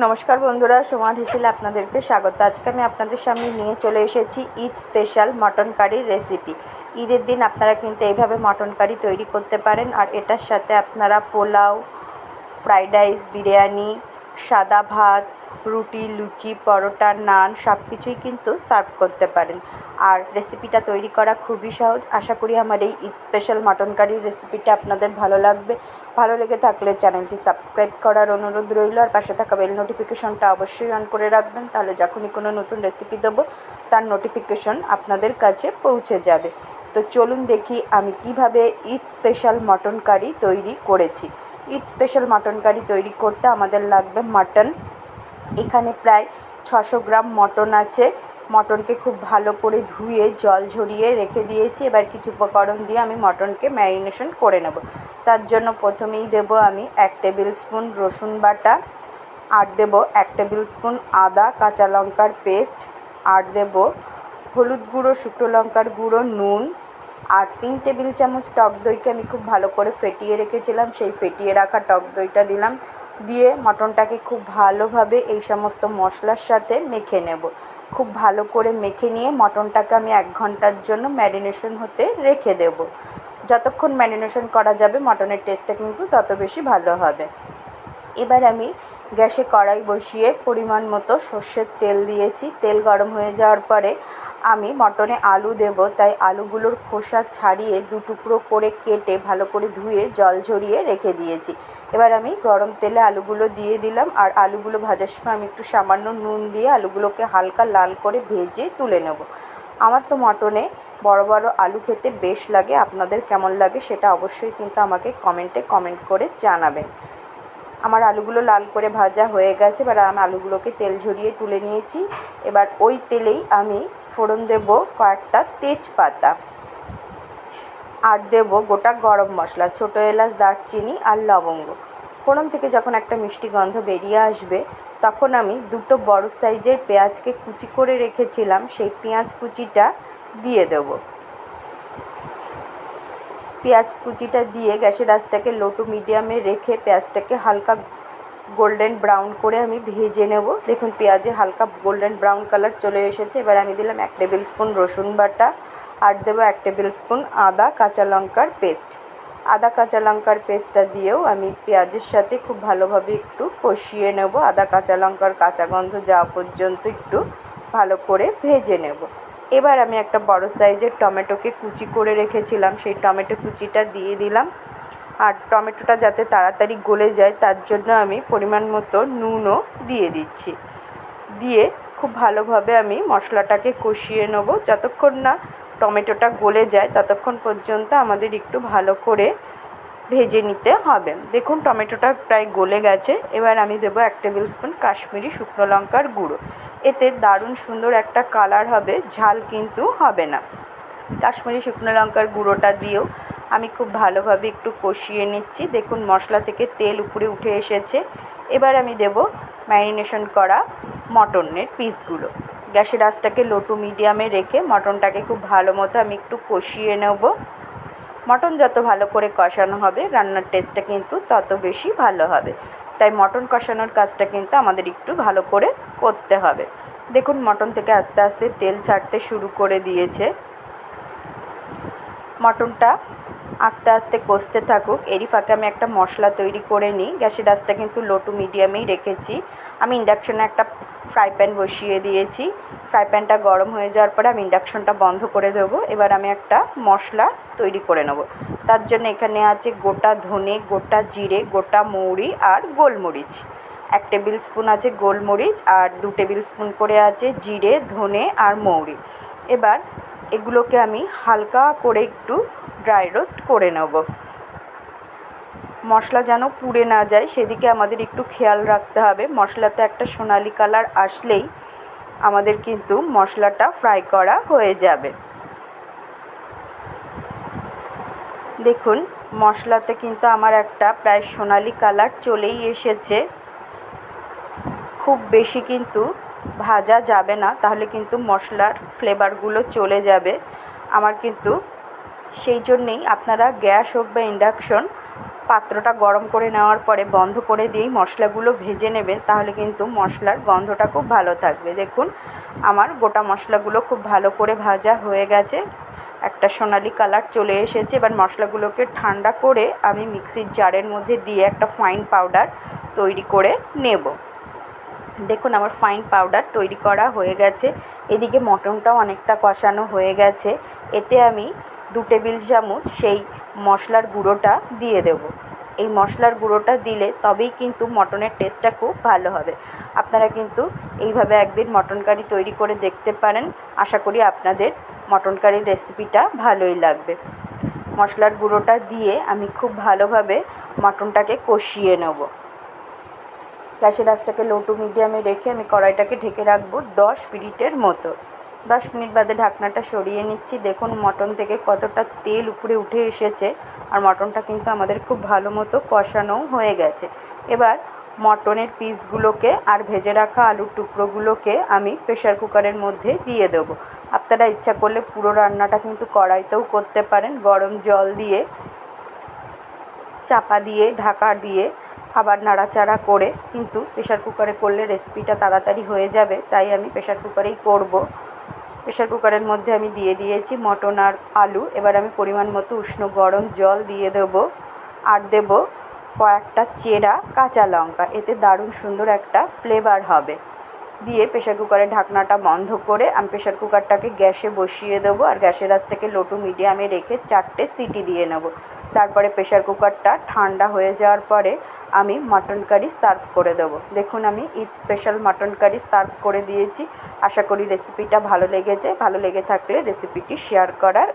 নমস্কার বন্ধুরা, সুমন হিসেলে আপনাদেরকে স্বাগত। আজকে আমি আপনাদের সামনে নিয়ে চলে এসেছি ঈদ স্পেশাল মটন কারির রেসিপি। ঈদের দিন আপনারা কিন্তু এইভাবে মটন কারি তৈরি করতে পারেন, আর এটার সাথে আপনারা পোলাও, ফ্রাইড রাইস, বিরিয়ানি, সাদা ভাত, রুটি, লুচি, পরোটা, নান সব কিছুই কিন্তু সার্ভ করতে পারেন। আর রেসিপিটা তৈরি করা খুবই সহজ। আশা করি আমার এই ঈদ স্পেশাল মটন কারির রেসিপিটা আপনাদের ভালো লাগবে। ভালো লেগে থাকলে চ্যানেলটি সাবস্ক্রাইব করার অনুরোধ রইল, আর পাশে থাকা বেল নোটিফিকেশনটা অবশ্যই অন করে রাখবেন, তাহলে যখনই কোনো নতুন রেসিপি দেবো তার নোটিফিকেশন আপনাদের কাছে পৌঁছে যাবে। তো চলুন দেখি আমি কিভাবে ঈদ স্পেশাল মটন কারি তৈরি করেছি। ঈদ স্পেশাল মটন কারি তৈরি করতে আমাদের লাগবে মাটন। এখানে প্রায় 600 গ্রাম মটন আছে। মটনকে খুব ভালো করে ধুয়ে জল ঝরিয়ে রেখে দিয়েছি। এবার কিছু উপকরণ দিয়ে আমি মটনকে ম্যারিনেশন করে নেব। তার জন্য প্রথমেই দেব আমি 1 টেবিল স্পুন রসুন বাটা, আর দেব 1 টেবিল স্পুন আদা কাঁচা লঙ্কার পেস্ট, আর দেব হলুদ গুঁড়ো, শুকনো লঙ্কার গুঁড়ো, নুন, আর 3 টেবিল চামচ টক দইকে আমি খুব ভালো করে ফেটিয়ে রেখেছিলাম, সেই ফেটিয়ে রাখা টক দইটা দিলাম। দিয়ে মটনটাকে খুব ভালোভাবে এই সমস্ত মশলার সাথে মেখে নেব। খুব ভালো করে মেখে নিয়ে মটনটাকে আমি 1 ঘন্টার জন্য ম্যারিনেশন হতে রেখে দেব। যতক্ষণ ম্যারিনেশন করা যাবে মটনের টেস্টটা কিন্তু তত বেশি ভালো হবে। এবার আমি গ্যাসে কড়াই বসিয়ে পরিমাণ মতো সর্ষের তেল দিয়েছি। তেল গরম হয়ে যাওয়ার পরে আমি মটনে আলু দেব, তাই আলুগুলোর খোসা ছাড়িয়ে 2 টুকরো করে কেটে ভালো করে ধুয়ে জল ঝরিয়ে রেখে দিয়েছি। এবার আমি গরম তেলে আলুগুলো দিয়ে দিলাম, আর আলুগুলো ভাজার সময় আমি একটু সামান্য নুন দিয়ে আলুগুলোকে হালকা লাল করে ভেজে তুলে নেব। আমার তো মটনে বড় বড় আলু খেতে বেশ লাগে। আপনাদের কেমন লাগে সেটা অবশ্যই কিন্তু আমাকে কমেন্ট করে জানাবেন। আমার আলুগুলো লাল করে ভাজা হয়ে গেছে। এবার আমি আলুগুলোকে তেল ঝরিয়ে তুলে নিয়েছি। এবার ওই তেলেই আমি ফোড়ন দেব কয়েকটা তেজপাতা, আর দেব গোটা গরম মশলা, ছোটো এলাচ, দারচিনি আর লবঙ্গ। ফোড়ন থেকে যখন একটা মিষ্টি গন্ধ বেরিয়ে আসবে তখন আমি 2টো বড় সাইজের পেঁয়াজকে কুচি করে রেখেছিলাম, সেই পেঁয়াজ কুচিটা দিয়ে দেব। পেঁয়াজ কুচিটা দিয়ে গ্যাসের আঁচটাকে লো টু মিডিয়ামে রেখে পেঁয়াজটাকে হালকা গোল্ডেন ব্রাউন করে আমি ভেজে নেব। দেখুন পেঁয়াজে হালকা গোল্ডেন ব্রাউন কালার চলে এসেছে। এবার আমি দিলাম 1 টেবিল স্পুন রসুন বাটা, আর দেবো 1 টেবিল স্পুন আদা কাঁচা লঙ্কার পেস্ট। আদা কাঁচা লঙ্কার পেস্টটা দিয়েও আমি পেঁয়াজের সাথে খুব ভালোভাবে একটু কষিয়ে নেব। আদা কাঁচা লঙ্কার কাঁচা গন্ধ যাওয়া পর্যন্ত একটু ভালো করে ভেজে নেব। এবার আমি একটা বড় সাইজের টমেটোকে কুচি করে রেখেছিলাম, সেই টমেটো কুচিটা দিয়ে দিলাম। আর টমেটোটা যাতে তাড়াতাড়ি গলে যায় তার জন্য আমি পরিমাণ মতো নুনও দিয়ে দিচ্ছি। দিয়ে খুব ভালোভাবে আমি মশলাটাকে কষিয়ে নেব। যতক্ষণ না টমেটোটা গলে যায় ততক্ষণ পর্যন্ত আমাদের একটু ভালো করে ভেজে নিতে হবে। দেখুন টমেটোটা প্রায় গলে গেছে। এবার আমি দেবো 1 টেবিল স্পুন কাশ্মীরি শুকনো লঙ্কার গুঁড়ো। এতে দারুণ সুন্দর একটা কালার হবে, ঝাল কিন্তু হবে না। কাশ্মীরি শুকনো লঙ্কার গুঁড়োটা দিয়েও আমি খুব ভালোভাবে একটু কষিয়ে নিচ্ছি। দেখুন মশলা থেকে তেল উপরে উঠে এসেছে। এবার আমি দেব ম্যারিনেশন করা মটনের পিসগুলো। গ্যাসের আঁচটাকে লো টু মিডিয়ামে রেখে মটনটাকে খুব ভালো মতো আমি একটু কষিয়ে নেব। মটন যত ভালো করে কষানো হবে রান্নার টেস্টটা কিন্তু তত বেশি ভালো হবে, তাই মটন কষানোর কাজটা কিন্তু আমাদের একটু ভালো করে করতে হবে। দেখুন মটন থেকে আস্তে আস্তে তেল ছাড়তে শুরু করে দিয়েছে। মটনটা আস্তে আস্তে কষতে থাকুক, এরই ফাঁকে আমি একটা মশলা তৈরি করে নিই। গ্যাসের আঁচটা কিন্তু লো টু মিডিয়ামেই রেখেছি। আমি ইন্ডাকশনে একটা ফ্রাই প্যান বসিয়ে দিয়েছি। ফ্রাই প্যানটা গরম হয়ে যাওয়ার পরে আমি ইন্ডাকশনটা বন্ধ করে দেবো। এবার আমি একটা মশলা তৈরি করে নেব। তার জন্য এখানে আছে গোটা ধনে, গোটা জিরে, গোটা মৌরি আর গোলমরিচ। 1 টেবিল স্পুন আছে গোলমরিচ, আর 2 টেবিল স্পুন করে আছে জিরে, ধনে আর মৌরি। এবার এগুলোকে আমি হালকা করে একটু ড্রাই রোস্ট করে নেব। মশলা যেন পুড়ে না যায় সেদিকে আমাদের একটু খেয়াল রাখতে হবে। মশলাতে একটা সোনালি কালার আসলেই আমাদের কিন্তু মশলাটা ফ্রাই করা হয়ে যাবে। দেখুন মশলাতে কিন্তু আমার একটা প্রায় সোনালি কালার চলেই এসেছে। খুব বেশি কিন্তু ভাজা যাবে না, তাহলে কিন্তু মশলার ফ্লেভারগুলো চলে যাবে আমার কিন্তু। সেই জন্যেই আপনারা গ্যাস হোক বা ইন্ডাকশন পাত্রটা গরম করে নেওয়ার পরে বন্ধ করে দিয়েই মশলাগুলো ভেজে নেবেন, তাহলে কিন্তু মশলার গন্ধটা খুব ভালো থাকবে। দেখুন আমার গোটা মশলাগুলো খুব ভালো করে ভাজা হয়ে গেছে, একটা সোনালি কালার চলে এসেছে। এবার মশলাগুলোকে ঠান্ডা করে আমি মিক্সির জারের মধ্যে দিয়ে একটা ফাইন পাউডার তৈরি করে নেব। দেখুন আমার ফাইন পাউডার তৈরি করা হয়ে গেছে। এদিকে মটনটাও অনেকটা কষানো হয়ে গেছে। এতে আমি 2 টেবিল চামচ সেই মশলার গুঁড়োটা দিয়ে দেব। এই মশলার গুঁড়োটা দিলে তবেই কিন্তু মটনের টেস্টটা খুব ভালো হবে। আপনারা কিন্তু এইভাবে একদিন মটন কারি তৈরি করে দেখতে পারেন। আশা করি আপনাদের মটন কারির রেসিপিটা ভালোই লাগবে। মশলার গুঁড়োটা দিয়ে আমি খুব ভালোভাবে মটনটাকে কষিয়ে নেব। গ্যাসের আঁচটাকে লো টু মিডিয়ামে রেখে আমি কড়াইটাকে ঢেকে রাখবো 10 মিনিটের মতো। 10 মিনিট বাদে ঢাকনাটা সরিয়ে নিচ্ছি। দেখুন মটন থেকে কতটা তেল উপরে উঠে এসেছে, আর মটনটা কিন্তু আমাদের খুব ভালো মতো কষানোও হয়ে গেছে। এবার মটনের পিসগুলোকে আর ভেজে রাখা আলুর টুকরোগুলোকে আমি প্রেসার কুকারের মধ্যে দিয়ে দেবো। আপনারা ইচ্ছা করলে পুরো রান্নাটা কিন্তু কড়াইতেও করতে পারেন। গরম জল দিয়ে চাপা দিয়ে ঢাকা দিয়ে আবার নাড়াচাড়া করে কিন্তু প্রেসার কুকারে করলে রেসিপিটা তাড়াতাড়ি হয়ে যাবে, তাই আমি প্রেসার কুকারেই করব। প্রেসার কুকারের মধ্যে আমি দিয়ে দিয়েছি মটন আর আলু। এবার আমি পরিমাণ মতো উষ্ণ গরম জল দিয়ে দেবো, আর দেব কয়েকটা চেরা কাঁচা লঙ্কা। এতে দারুণ সুন্দর একটা ফ্লেভার হবে। দিয়ে প্রেসার কুকারের ঢাকনাটা বন্ধ করে আমি প্রেসার কুকারটাকে গ্যাসে বসিয়ে দেবো, আর গ্যাসের আঁচটাকে লো টু মিডিয়ামে রেখে 4টে সিটি দিয়ে নেব। তারপরে প্রেসার কুকারটা ঠান্ডা হয়ে যাওয়ার পরে আমি মটন কারি সার্ভ করে দেবো। দেখুন আমি Eid special mutton curry serve করে দিয়েছি। আশা করি রেসিপিটা ভালো লেগেছে। ভালো লেগে থাকলে রেসিপিটি শেয়ার করার